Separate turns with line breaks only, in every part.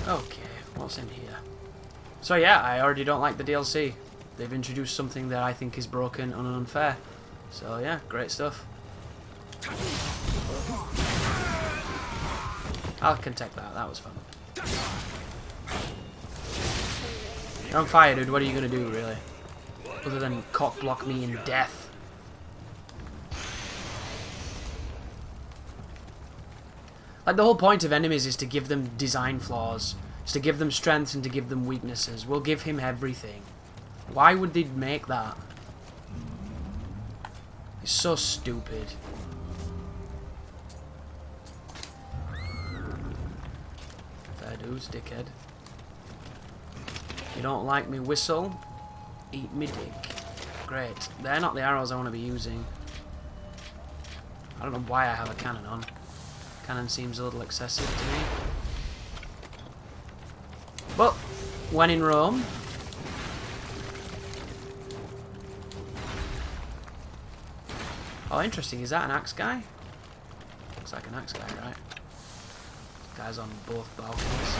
Okay, what's in here? So yeah, I already don't like the DLC. They've introduced something that I think is broken and unfair. So yeah, great stuff. I can take that, that was fun. You're on fire, dude, what are you gonna do, really? Other than cock block me in death. Like, the whole point of enemies is to give them design flaws. Is to give them strengths and to give them weaknesses. We'll give him everything. Why would they make that? It's so stupid. Fair dues, dickhead. You don't like me whistle? Eat me dick. Great. They're not the arrows I want to be using. I don't know why I have a cannon on. Cannon seems a little excessive to me. But, when in Rome... Oh, interesting. Is that an axe guy? Looks like an axe guy, right? This guy's on both balconies.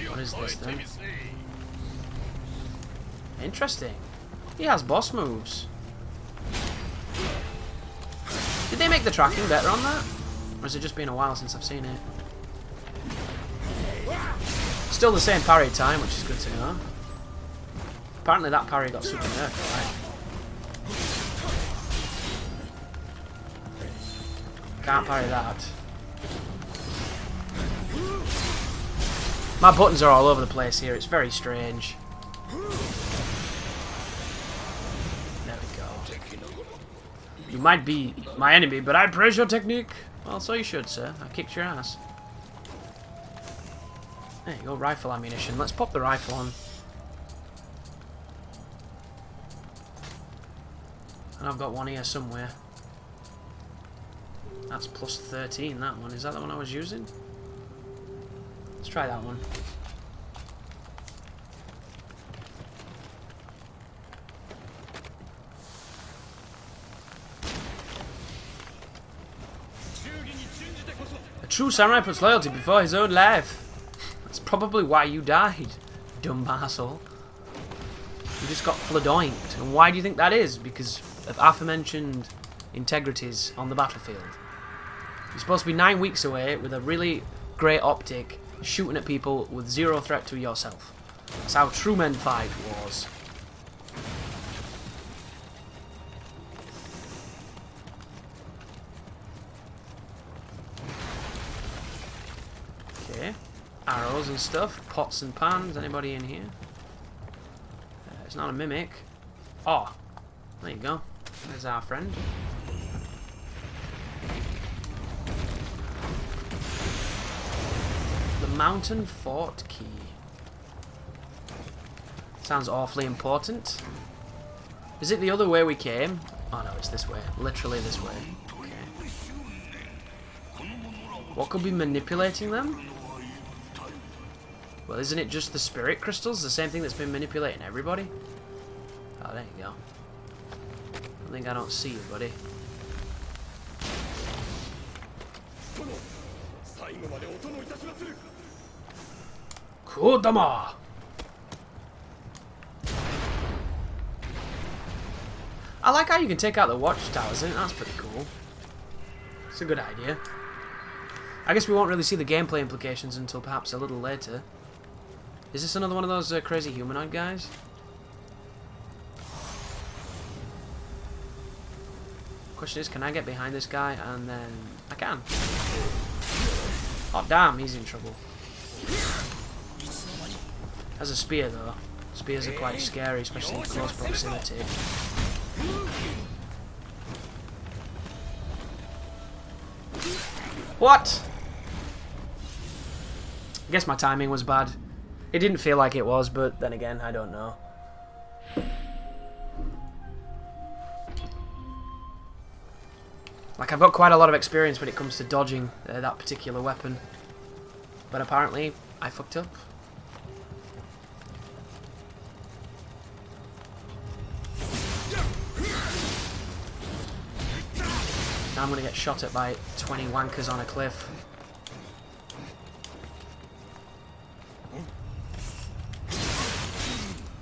What is this then? Interesting. He has boss moves. Did they make the tracking better on that? Or has it just been a while since I've seen it? Still the same parry time, which is good to know. Apparently that parry got super nerfed, right? Can't parry that. My buttons are all over the place here, it's very strange. There we go. You might be my enemy, but I praise your technique. Well, so you should, sir. I kicked your ass. There you go, rifle ammunition. Let's pop the rifle on. And I've got one here somewhere. That's plus 13, that one. Is that the one I was using? Let's try that one. A true samurai puts loyalty before his own life. That's probably why you died, dumb asshole. You just got fladoinked. And why do you think that is? Because of aforementioned integrities on the battlefield. You're supposed to be 9 weeks away with a really great optic, shooting at people with zero threat to yourself. That's how true men fight wars. Okay, arrows and stuff, pots and pans. Anybody in here? It's not a mimic. Oh, there you go. There's our friend. The Mountain Fort Key. Sounds awfully important. Is it the other way we came? Oh no, it's this way. Literally this way. Okay. What could be manipulating them? Well, isn't it just the spirit crystals? The same thing that's been manipulating everybody? Oh, there you go. I think I don't see you, buddy. Kodama! I like how you can take out the watchtowers, isn't it? That's pretty cool. It's a good idea. I guess we won't really see the gameplay implications until perhaps a little later. Is this another one of those crazy humanoid guys? Question is, can I get behind this guy? And then I can. Oh damn, he's in trouble. Has a spear though. Spears are quite scary, especially in close proximity. What? I guess my timing was bad. It didn't feel like it was, but then again, I don't know. Like, I've got quite a lot of experience when it comes to dodging that particular weapon. But apparently, I fucked up. Now I'm going to get shot at by 20 wankers on a cliff.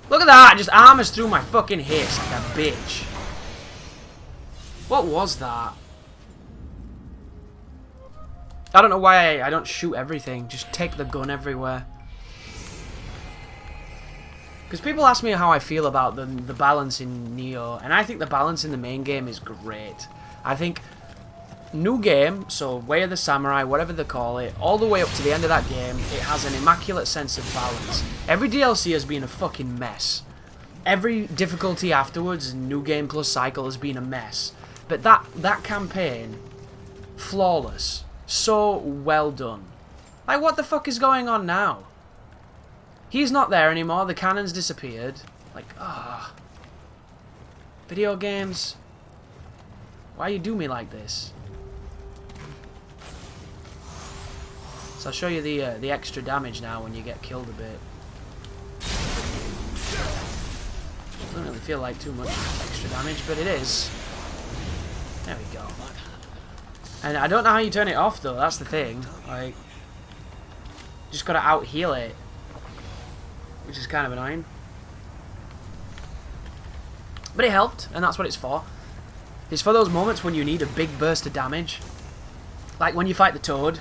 Look at that! Just armors through my fucking hips like a bitch. What was that? I don't know why I don't shoot everything. Just take the gun everywhere. Because people ask me how I feel about the balance in Nioh, and I think the balance in the main game is great. I think new game, so Way of the Samurai, whatever they call it, all the way up to the end of that game, it has an immaculate sense of balance. Every DLC has been a fucking mess. Every difficulty afterwards, new game plus cycle, has been a mess. But that campaign, flawless. So well done. Like, what the fuck is going on now? He's not there anymore, the cannon's disappeared. Like, ah. Video games. Why you do me like this? So I'll show you the extra damage now when you get killed a bit. Doesn't really feel like too much extra damage, but it is. There we go. And I don't know how you turn it off though, that's the thing. Like, just gotta out heal it. Which is kind of annoying. But it helped, and that's what it's for. It's for those moments when you need a big burst of damage. Like when you fight the Toad.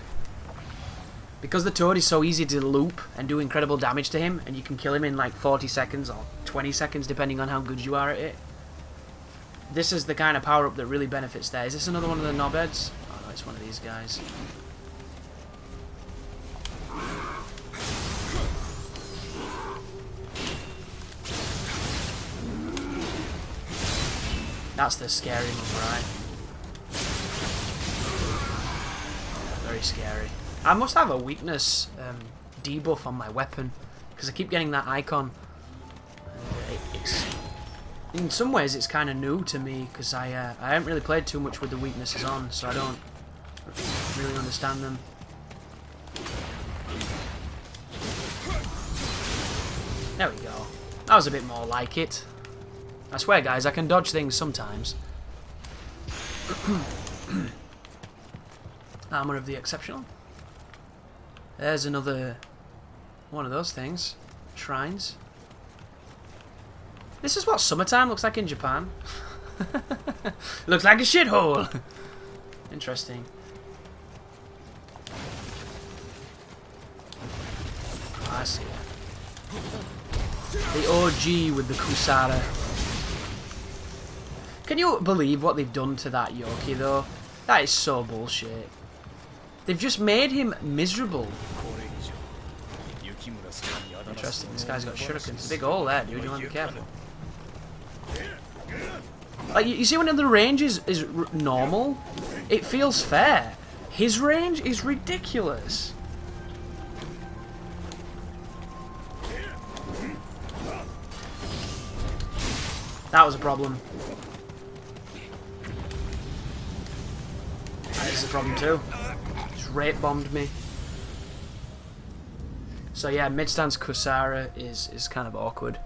Because the Toad is so easy to loop and do incredible damage to him, and you can kill him in like 40 seconds or 20 seconds depending on how good you are at it. This is the kind of power-up that really benefits there. Is this another one of the knobheads? Oh no, it's one of these guys. That's the scary move, right? Very scary. I must have a weakness debuff on my weapon, because I keep getting that icon. It's, in some ways it's kind of new to me, because I haven't really played too much with the weaknesses on, so I don't really understand them. There we go. That was a bit more like it. I swear, guys, I can dodge things sometimes. Armor of the Exceptional. There's another one of those things. Shrines. This is what summertime looks like in Japan. Looks like a shithole. Interesting. Oh, I see it. The OG with the Kusara. Can you believe what they've done to that Yoki, though? That is so bullshit. They've just made him miserable. Interesting, this guy's got shurikens. Big hole there, dude. You want to be careful. Like, you see when the range is normal? It feels fair. His range is ridiculous. That was a problem. That is a problem too. Just rape bombed me. So yeah, mid-stance Kusara is kind of awkward.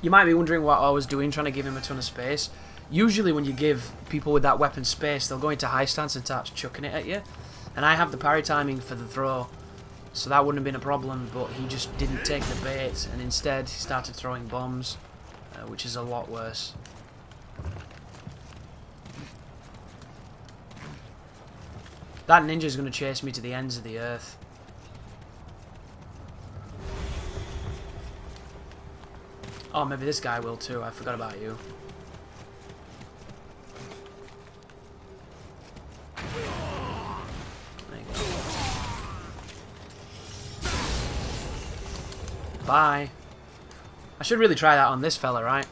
You might be wondering what I was doing trying to give him a ton of space. Usually when you give people with that weapon space, they'll go into high stance and start chucking it at you. And I have the parry timing for the throw, so that wouldn't have been a problem, but he just didn't take the bait, and instead he started throwing bombs, which is a lot worse. That ninja's going to chase me to the ends of the earth. Oh, maybe this guy will too. I forgot about you. There you go. Bye. I should really try that on this fella, right?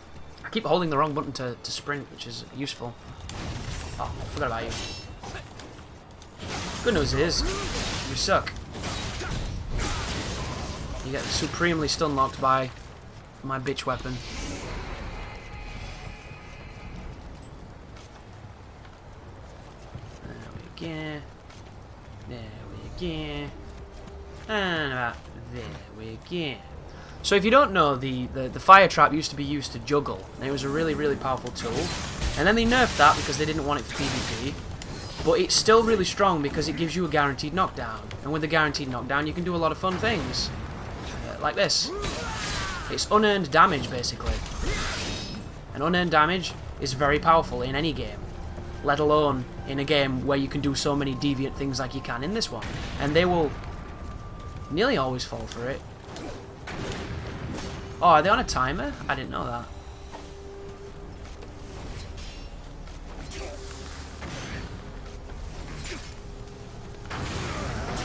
I keep holding the wrong button to sprint, which is useful. Oh, I forgot about you. Good news is, you suck. You get supremely stun locked by my bitch weapon. There we go. There we go. And about there we go. So if you don't know, the fire trap used to be used to juggle, and it was a really, really powerful tool. And then they nerfed that because they didn't want it for PvP. But it's still really strong because it gives you a guaranteed knockdown. And with a guaranteed knockdown, you can do a lot of fun things. Like this. It's unearned damage, basically. And unearned damage is very powerful in any game. Let alone in a game where you can do so many deviant things like you can in this one. And they will nearly always fall for it. Oh, are they on a timer? I didn't know that.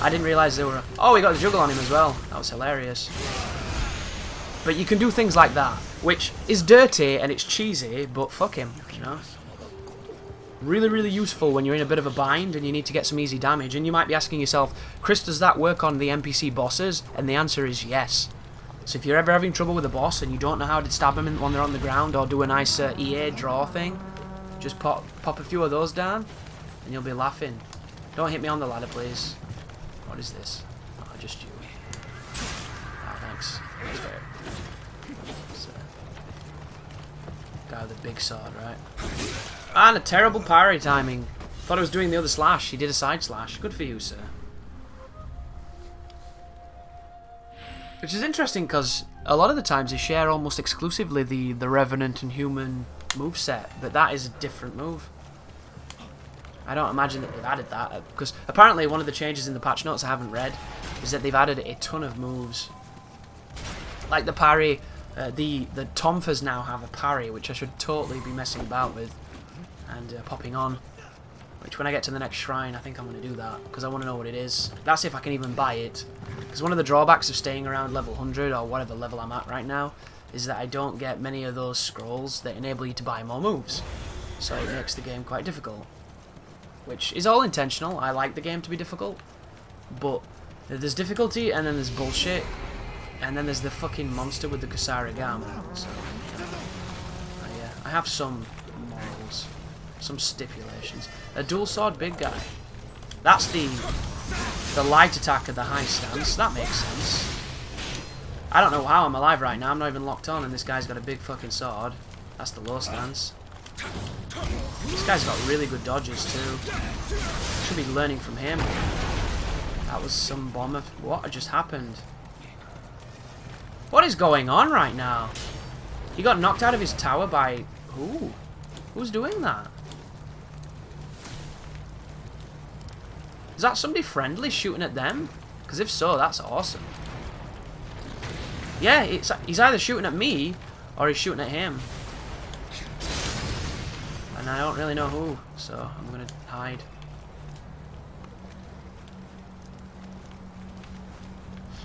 I didn't realise they were... Oh, we got the juggle on him as well. That was hilarious. But you can do things like that, which is dirty and it's cheesy, but fuck him, you know? Really, really useful when you're in a bit of a bind and you need to get some easy damage. And you might be asking yourself, Chris, does that work on the NPC bosses? And the answer is yes. So if you're ever having trouble with a boss and you don't know how to stab them when they're on the ground or do a nice EA draw thing, just pop a few of those down and you'll be laughing. Don't hit me on the ladder, please. What is this? Oh, just you. Ah, thanks. That's fair. Guy with a big sword, right? And a terrible parry timing. Thought I was doing the other slash. He did a side slash. Good for you, sir. Which is interesting because a lot of the times they share almost exclusively the Revenant and Human moveset, but that is a different move. I don't imagine that they've added that, because apparently one of the changes in the patch notes I haven't read is that they've added a ton of moves. Like the parry, the Tomfas now have a parry, which I should totally be messing about with and popping on. Which when I get to the next shrine, I think I'm going to do that, because I want to know what it is. That's if I can even buy it. Because one of the drawbacks of staying around level 100, or whatever level I'm at right now, is that I don't get many of those scrolls that enable you to buy more moves. So it makes the game quite difficult. Which is all intentional. I like the game to be difficult. But there's difficulty, and then there's bullshit. And then there's the fucking monster with the Kusarigama. So, yeah, I have some morals. Some stipulations. A dual sword big guy. That's the light attack of the high stance. That makes sense. I don't know how I'm alive right now. I'm not even locked on, and this guy's got a big fucking sword. That's the low stance. This guy's got really good dodges too. Should be learning from him. That was some bomb of... What just happened? What is going on right now? He got knocked out of his tower by... Who? Who's doing that? Is that somebody friendly shooting at them? Because if so, that's awesome. Yeah, he's either shooting at me or he's shooting at him. And I don't really know who, so I'm going to hide.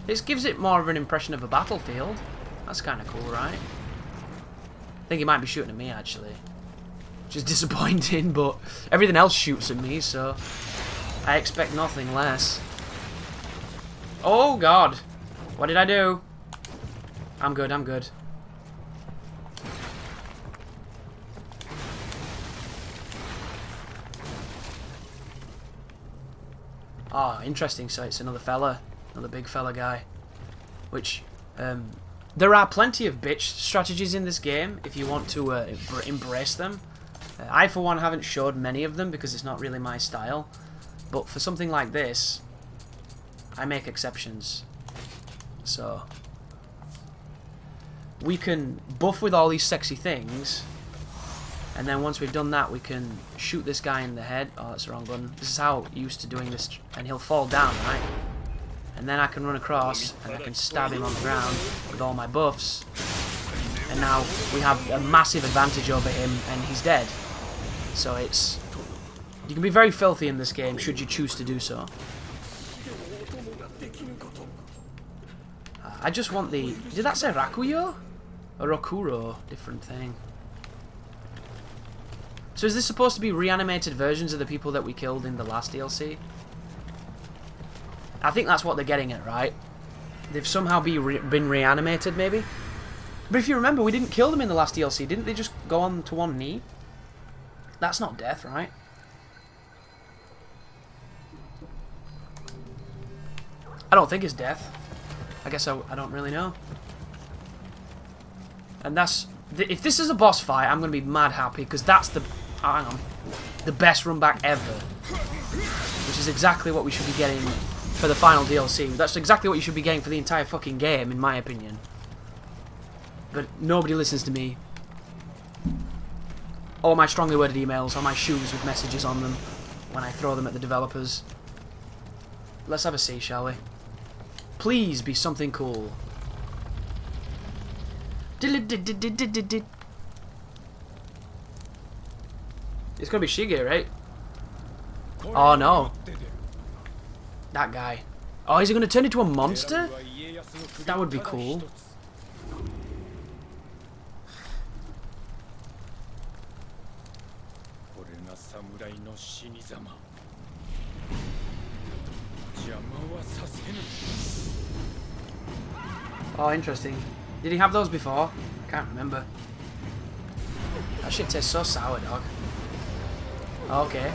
This gives it more of an impression of a battlefield. That's kind of cool, right? I think he might be shooting at me, actually. Which is disappointing, but everything else shoots at me, so I expect nothing less. Oh, God. What did I do? I'm good, I'm good. Oh, interesting. So it's another fella. Another big fella guy. Which, there are plenty of bitch strategies in this game if you want to embrace them. I, for one, haven't showed many of them because it's not really my style. But for something like this, I make exceptions. So, we can buff with all these sexy things, and then once we've done that, we can shoot this guy in the head. Oh, that's the wrong button. This is how I'm used to doing this, and he'll fall down, right? And then I can run across, and I can stab him on the ground with all my buffs. And now we have a massive advantage over him, and he's dead. So it's... You can be very filthy in this game, should you choose to do so. I just want the... Did that say Rakuyo? Or Rokuro? Different thing. So is this supposed to be reanimated versions of the people that we killed in the last DLC? I think that's what they're getting at, right? They've somehow been reanimated, maybe? But if you remember, we didn't kill them in the last DLC. Didn't they just go on to one knee? That's not death, right? I don't think it's death. I guess I don't really know. And that's... If this is a boss fight, I'm going to be mad happy, because that's the... hang on. The best run back ever. Which is exactly what we should be getting for the final DLC. That's exactly what you should be getting for the entire fucking game, in my opinion. But nobody listens to me. Or my strongly worded emails, or my shoes with messages on them when I throw them at the developers. Let's have a see, shall we? Please be something cool. It's gonna be Shige, right? Oh no. That guy. Oh, is he gonna turn into a monster? That would be cool. Oh, interesting. Did he have those before? I can't remember. That shit tastes so sour, dog. Okay.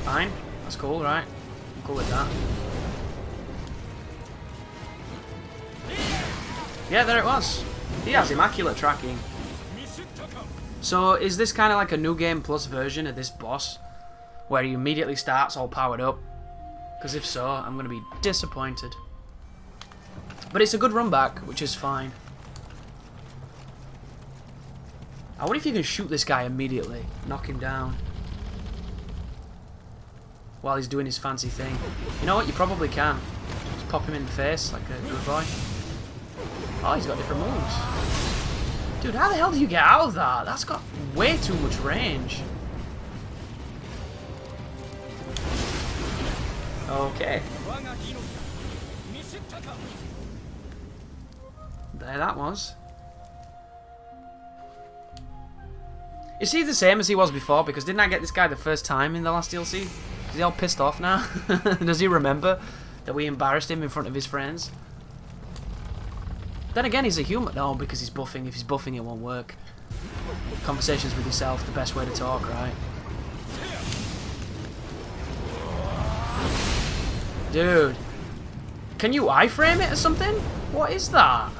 Fine. That's cool, right? I'm cool with that. Yeah, there it was. He has immaculate tracking. So, is this kind of like a New Game Plus version of this boss? Where he immediately starts all powered up? Because if so, I'm going to be disappointed. But it's a good run back, which is fine. I wonder if you can shoot this guy immediately. Knock him down. While he's doing his fancy thing. You know what? You probably can. Just pop him in the face like a good boy. Oh, he's got different moves. Dude, how the hell do you get out of that? That's got way too much range. Okay. There that was. Is he the same as he was before? Because didn't I get this guy the first time in the last DLC? Is he all pissed off now? Does he remember that we embarrassed him in front of his friends? Then again, he's a human. No, because he's buffing. If he's buffing, it won't work. Conversations with yourself, the best way to talk, right? Dude. Can you iframe it or something? What is that?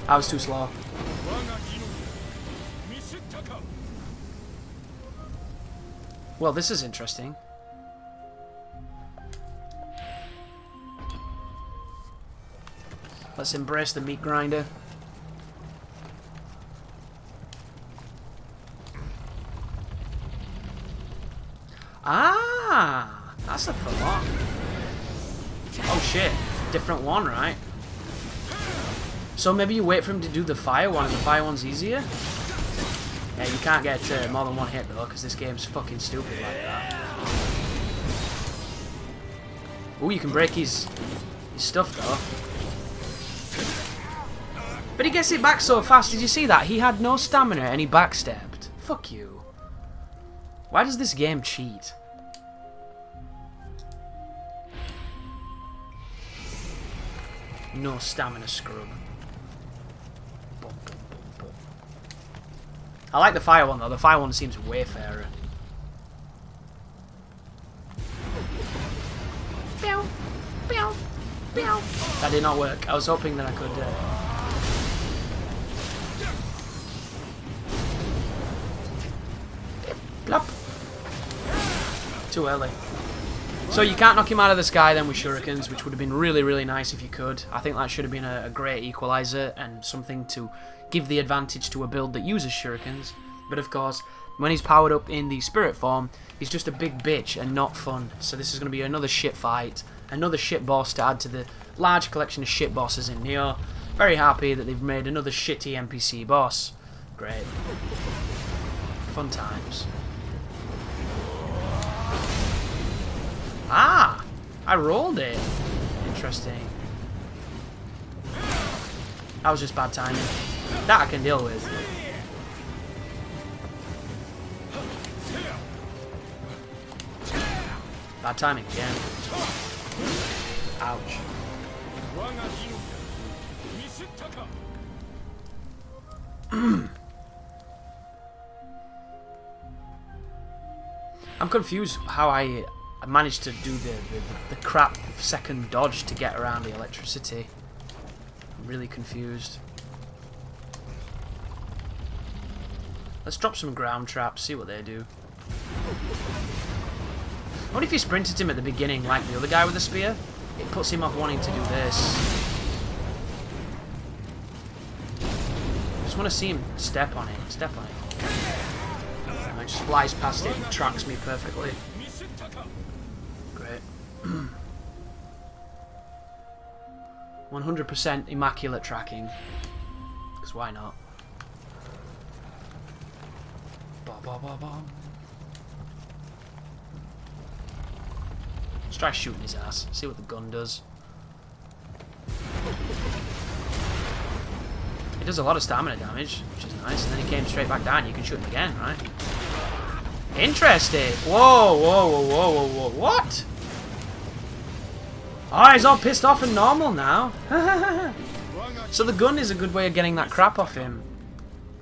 I was too slow. Well, this is interesting. Let's embrace the meat grinder. Ah, that's a fun one. Oh shit, different one, right? So maybe you wait for him to do the fire one, and the fire one's easier? Yeah, you can't get more than one hit though, because this game's fucking stupid like that. Ooh, you can break his stuff though. But he gets it back so fast, did you see that? He had no stamina and he backstepped. Fuck you. Why does this game cheat? No stamina scrub. I like the fire one though, the fire one seems way fairer. Pew, pew, pew. That did not work. I was hoping that I could... Plop. Too early. So you can't knock him out of the sky then with shurikens, which would have been really, really nice if you could. I think that should have been a great equalizer and something to give the advantage to a build that uses shurikens. But of course, when he's powered up in the spirit form, he's just a big bitch and not fun. So this is going to be another shit fight, another shit boss to add to the large collection of shit bosses in Nioh. Very happy that they've made another shitty NPC boss. Great. Fun times. Ah! I rolled it. Interesting. That was just bad timing. That I can deal with. Bad timing again. Ouch. I'm confused how I managed to do the crap second dodge to get around the electricity. I'm really confused. Let's drop some ground traps, see what they do. What if you sprinted him at the beginning like the other guy with the spear? It puts him off wanting to do this. I just want to see him step on it. Step on it. And it just flies past it and tracks me perfectly. Great. 100% immaculate tracking. Because why not? Ba ba ba ba. Let's try shooting his ass. See what the gun does. It does a lot of stamina damage, which is nice. And then he came straight back down. You can shoot him again, right? Interesting. Whoa, whoa, whoa, whoa, whoa, whoa. What? Oh, he's all pissed off and normal now. So the gun is a good way of getting that crap off him.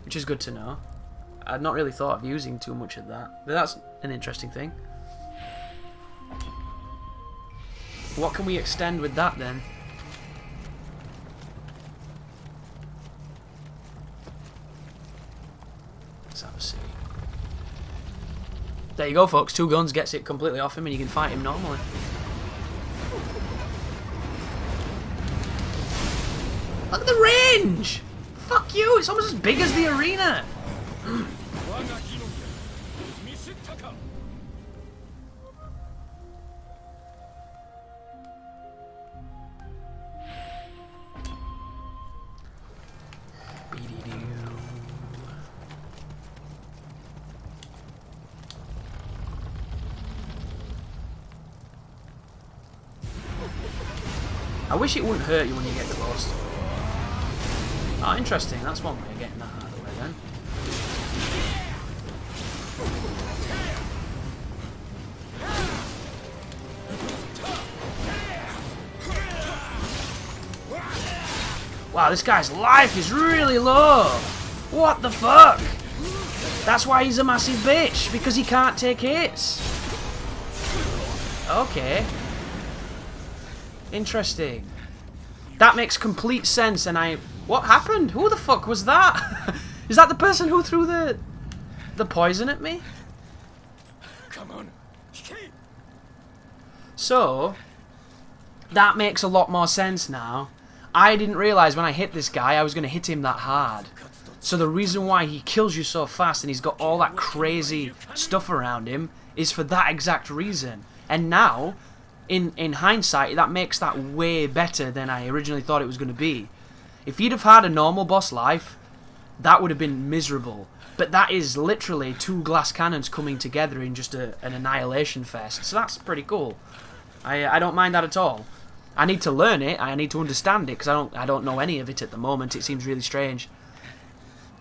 Which is good to know. I'd not really thought of using too much of that. But that's an interesting thing. What can we extend with that then? Let's have a see. There you go, folks. 2 guns gets it completely off him and you can fight him normally. Look at the range! Fuck you! It's almost as big as the arena! I wish it wouldn't hurt you when you get close to it. Oh, interesting. That's one way of getting that out of the way then. Wow, this guy's life is really low. What the fuck? That's why he's a massive bitch, because he can't take hits. Okay. Interesting. That makes complete sense, and what happened? Who the fuck was that? Is that the person who threw the poison at me? Come on. So, that makes a lot more sense now. I didn't realise when I hit this guy I was going to hit him that hard. So the reason why he kills you so fast and he's got all that crazy stuff around him is for that exact reason. And now, in hindsight, that makes that way better than I originally thought it was going to be. If he'd have had a normal boss life, that would have been miserable. But that is literally 2 glass cannons coming together in just an annihilation fest. So that's pretty cool. I don't mind that at all. I need to learn it. I need to understand it because I don't know any of it at the moment. It seems really strange.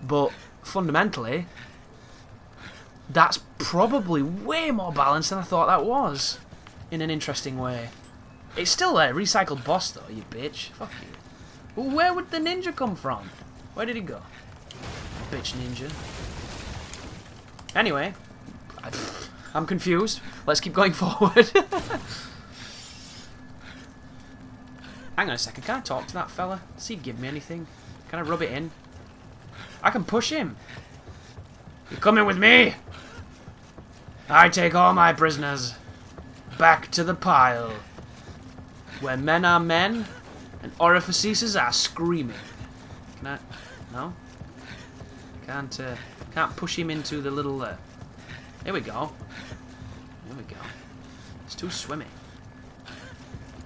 But fundamentally, that's probably way more balanced than I thought that was. In an interesting way. It's still a recycled boss though, you bitch. Fuck you. Well, where would the ninja come from? Where did he go? Bitch ninja. Anyway, I'm confused. Let's keep going forward. Hang on a second, can I talk to that fella? Does he give me anything? Can I rub it in? I can push him. You're coming with me? I take all my prisoners back to the pile, where men are men and orifices are screaming. Can I? No? Can't push him into the little... Here we go. Here we go. It's too swimmy.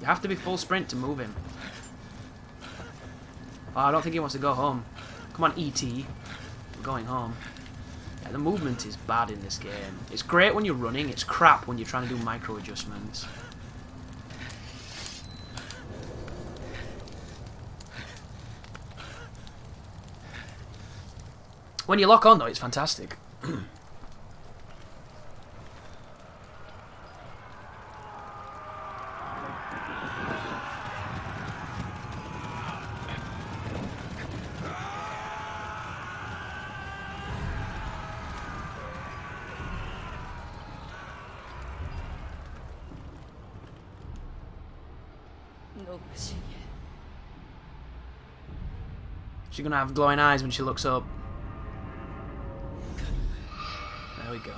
You have to be full sprint to move him. Oh, I don't think he wants to go home. Come on, E.T. We're going home. Yeah, the movement is bad in this game. It's great when you're running. It's crap when you're trying to do micro adjustments. When you lock on, though, it's fantastic. She's gonna have glowing eyes when she looks up. There we go.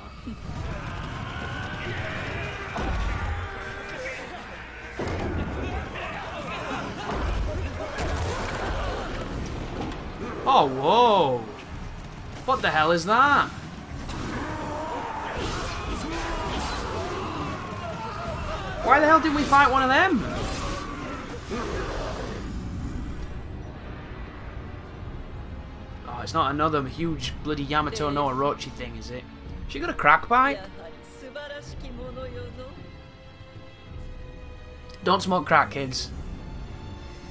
Oh, whoa! What the hell is that? Why the hell didn't we fight one of them? Oh, it's not another huge bloody Yamato no Orochi thing, is it? She got a crack pipe? Don't smoke crack, kids.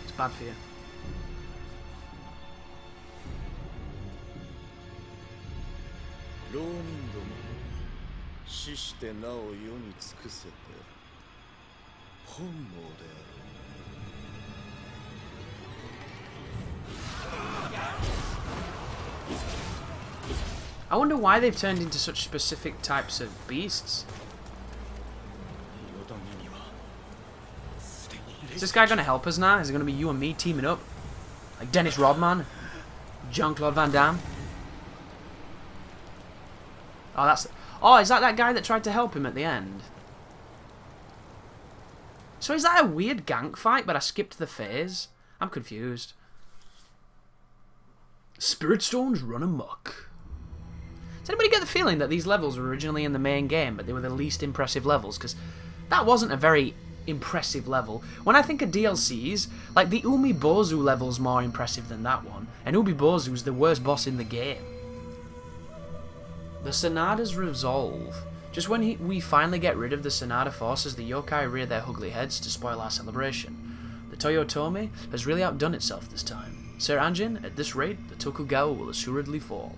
It's bad for you. I wonder why they've turned into such specific types of beasts. Is this guy gonna help us now? Is it gonna be you and me teaming up? Like Dennis Rodman? Jean-Claude Van Damme? Oh, that's... Oh, is that guy that tried to help him at the end? So is that a weird gank fight, but I skipped the phase? I'm confused. Spirit Stones run amok. Does anybody get the feeling that these levels were originally in the main game, but they were the least impressive levels? Because that wasn't a very impressive level. When I think of DLCs, like the Umibozu level's more impressive than that one, and Umibozu's the worst boss in the game. The Sanada's resolve. Just when we finally get rid of the Sanada forces, the yokai rear their ugly heads to spoil our celebration. The Toyotomi has really outdone itself this time. Sir Anjin, at this rate, the Tokugawa will assuredly fall.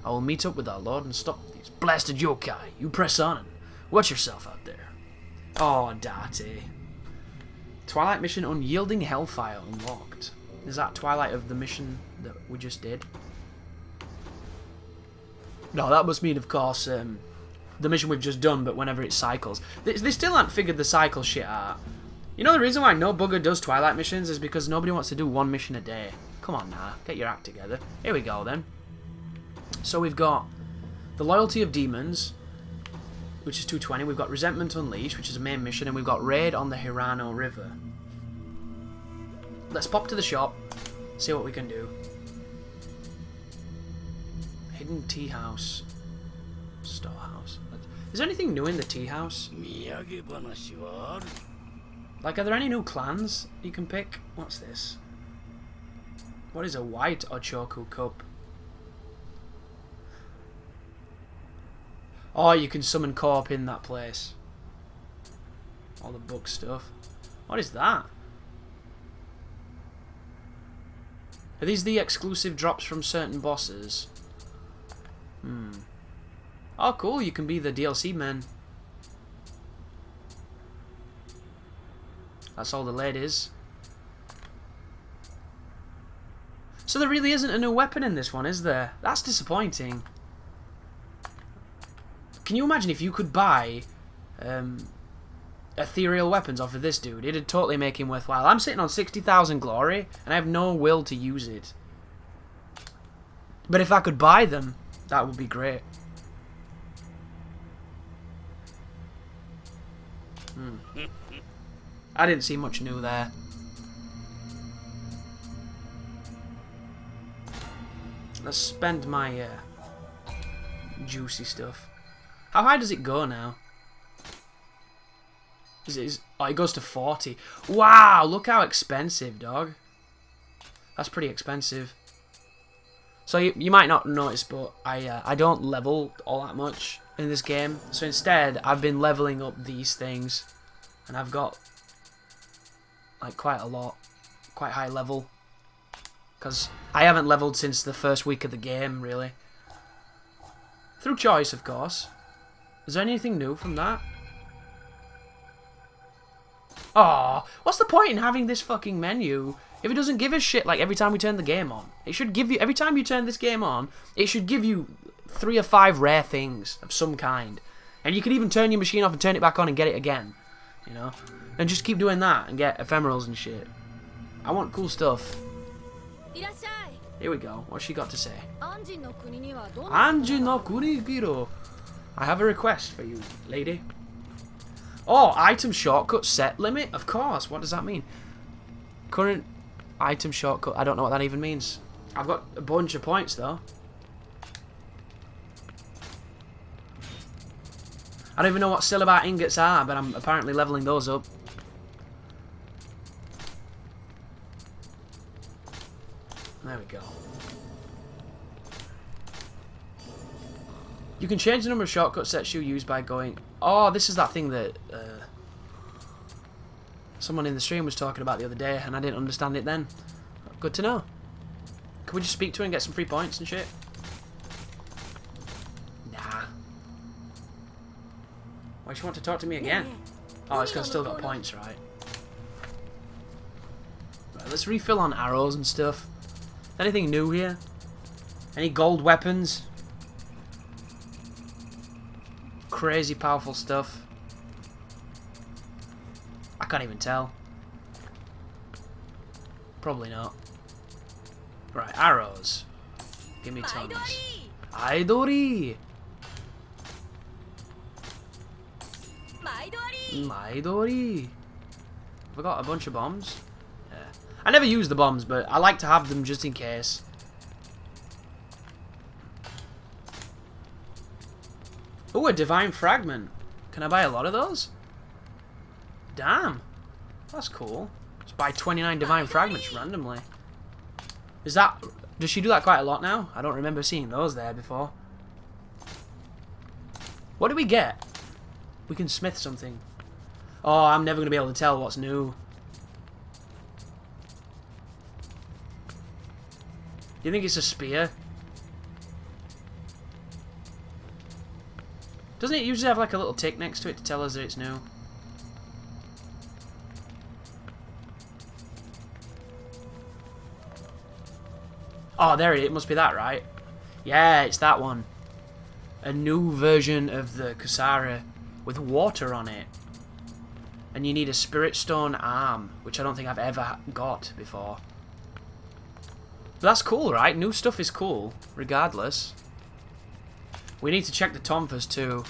I will meet up with our lord and stop these blasted yokai. You press on and watch yourself out there. Oh, Date. Twilight mission unyielding hellfire unlocked. Is that Twilight of the mission that we just did? No, that must mean, of course, the mission we've just done, but whenever it cycles. They still haven't figured the cycle shit out. You know the reason why no bugger does Twilight missions is because nobody wants to do one mission a day. Come on now, get your act together. Here we go then. So we've got the Loyalty of Demons, which is 220. We've got Resentment Unleashed, which is a main mission, and we've got Raid on the Hirano River. Let's pop to the shop, see what we can do. Hidden Tea House. Storehouse. Is there anything new in the tea house? Like, are there any new clans you can pick? What's this? What is a white Ochoku cup? Oh, you can summon co-op in that place. All the book stuff. What is that? Are these the exclusive drops from certain bosses? Oh, cool. You can be the DLC man. That's all the ladies. So there really isn't a new weapon in this one, is there? That's disappointing. Can you imagine if you could buy ethereal weapons off of this dude? It'd totally make him worthwhile. I'm sitting on 60,000 glory, and I have no will to use it. But if I could buy them, that would be great. I didn't see much new there. Let's spend my juicy stuff. How high does it go now? Oh, it goes to 40. Wow, look how expensive, dog. That's pretty expensive. So you might not notice, but I don't level all that much in this game. So instead, I've been leveling up these things, and I've got like quite a lot, quite high level. Because I haven't leveled since the first week of the game, really. Through choice, of course. Is there anything new from that? Aw, what's the point in having this fucking menu if it doesn't give a shit like every time we turn the game on? It should give you, every time you turn this game on, it should give you 3 or 5 rare things of some kind. And you could even turn your machine off and turn it back on and get it again. You know? And just keep doing that and get ephemerals and shit. I want cool stuff. Here we go. What's she got to say?
Anji no
Kunigiro. I have a request for you, lady. Oh, item shortcut set limit? Of course. What does that mean? Current item shortcut. I don't know what that even means. I've got a bunch of points, though. I don't even know what Syllabi ingots are, but I'm apparently leveling those up. There we go. You can change the number of shortcut sets you use by going... Oh, this is that thing that someone in the stream was talking about the other day, and I didn't understand it then. Good to know. Can we just speak to her and get some free points and shit? Nah. Why does she want to talk to me again? Oh, it's because I still got points, right? Right, let's refill on arrows and stuff. Anything new here? Any gold weapons? Crazy powerful stuff. I can't even tell. Probably not. Right, arrows. Give me tons. Aidori! Maidori! Have I got a bunch of bombs? Yeah. I never use the bombs, but I like to have them just in case. Oh, a divine fragment. Can I buy a lot of those? Damn. That's cool. Just buy 29 divine fragments randomly. Is that... Does she do that quite a lot now? I don't remember seeing those there before. What do we get? We can smith something. Oh, I'm never going to be able to tell what's new. Do you think it's a spear? Doesn't it usually have like a little tick next to it to tell us that it's new? Oh, there it is. It must be that, right? Yeah, it's that one. A new version of the Kusara with water on it. And you need a Spirit Stone arm, which I don't think I've ever got before. But that's cool, right? New stuff is cool, regardless. We need to check the Tonfas too.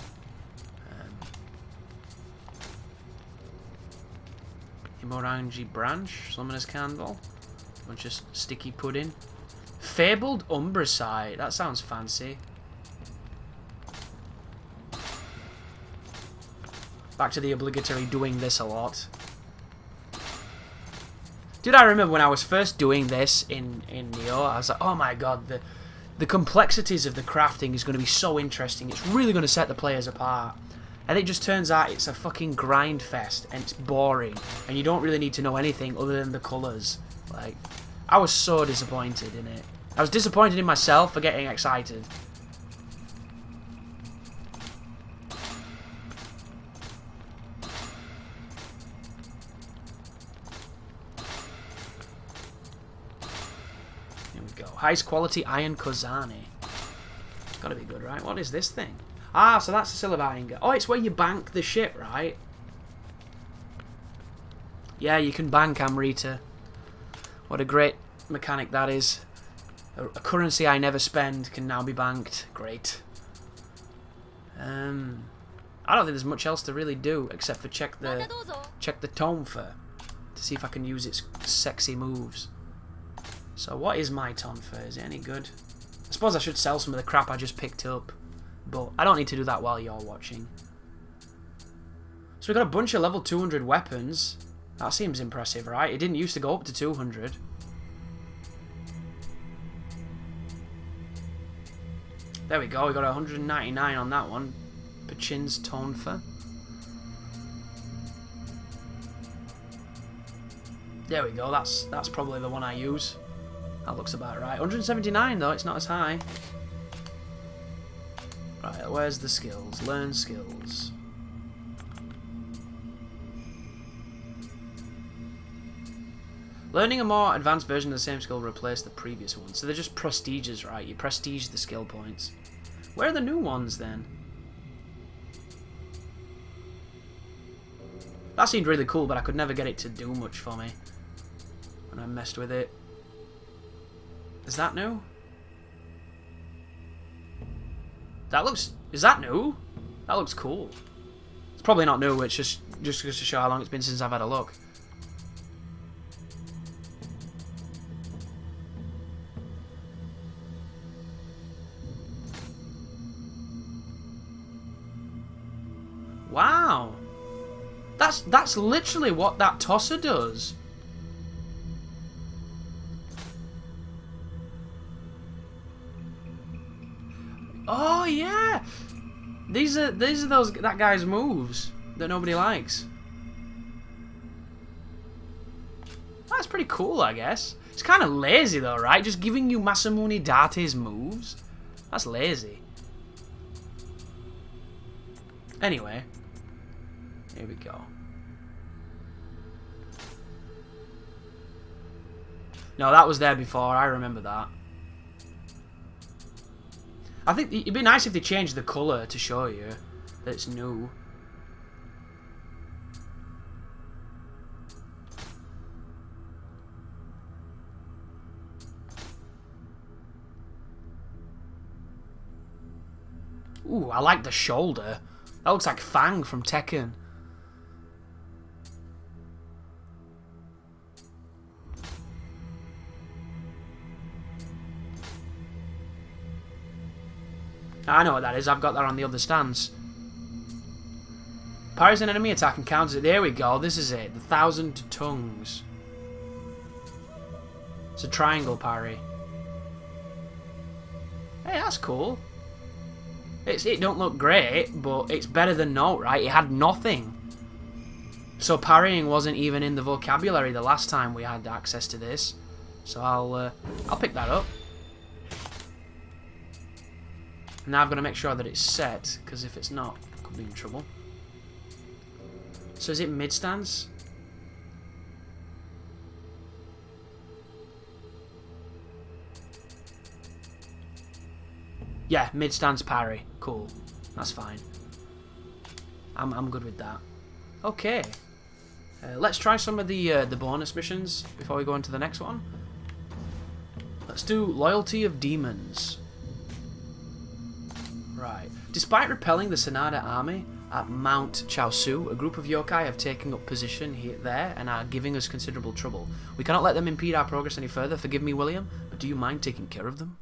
Himorangi Branch, Summoner's Candle, bunch of sticky pudding. Fabled Umbracite, that sounds fancy. Back to the obligatory doing this a lot. Dude, I remember when I was first doing this in Nioh, I was like, oh my god, the complexities of the crafting is going to be so interesting. It's really going to set the players apart. And it just turns out it's a fucking grind fest, and it's boring. And you don't really need to know anything other than the colours. Like, I was so disappointed in it. I was disappointed in myself for getting excited. Here we go. Highest quality iron Kozani. It's gotta be good, right? What is this thing? Ah, so that's the silver ingot. Oh, it's where you bank the shit, right? Yeah, you can bank Amrita. What a great mechanic that is. A currency I never spend can now be banked. Great. I don't think there's much else to really do except for check the Tonfa to see if I can use its sexy moves. So what is my Tonfa? Is it any good? I suppose I should sell some of the crap I just picked up. But I don't need to do that while you're watching. So we got a bunch of level 200 weapons. That seems impressive, right? It didn't used to go up to 200. There we go. We got 199 on that one. Pachin's Tonfa. There we go. That's probably the one I use. That looks about right. 179 though. It's not as high. Right, where's the skills? Learn skills. Learning a more advanced version of the same skill will replace the previous one. So they're just prestiges, right? You prestige the skill points. Where are the new ones then? That seemed really cool, but I could never get it to do much for me when I messed with it. Is that new? That looks... Is that new? That looks cool. It's probably not new, it's just goes to show how long it's been since I've had a look. Wow. That's literally what that tosser does. Oh yeah. These are that guy's moves that nobody likes. That's pretty cool, I guess. It's kind of lazy though, right? Just giving you Masamune Date's moves. That's lazy. Anyway, here we go. No, that was there before. I remember that. I think it'd be nice if they changed the colour to show you that it's new. Ooh, I like the shoulder. That looks like Fang from Tekken. I know what that is. I've got that on the other stance. Parries an enemy attack and counters it. There we go. This is it. The 1,000 tongues. It's a triangle parry. Hey, that's cool. It don't look great, but it's better than no, right? It had nothing. So parrying wasn't even in the vocabulary the last time we had access to this. So I'll pick that up. Now I've got to make sure that it's set, because if it's not, I could be in trouble. So is it mid stance? Yeah, mid stance parry. Cool. That's fine. I'm good with that. Okay. Let's try some of the bonus missions before we go into the next one. Let's do Loyalty of Demons. Right. Despite repelling the Sanada army at Mount Chaosu, a group of yokai have taken up position here, there, and are giving us considerable trouble. We cannot let them impede our progress any further. Forgive me, William, but do you mind taking care of them?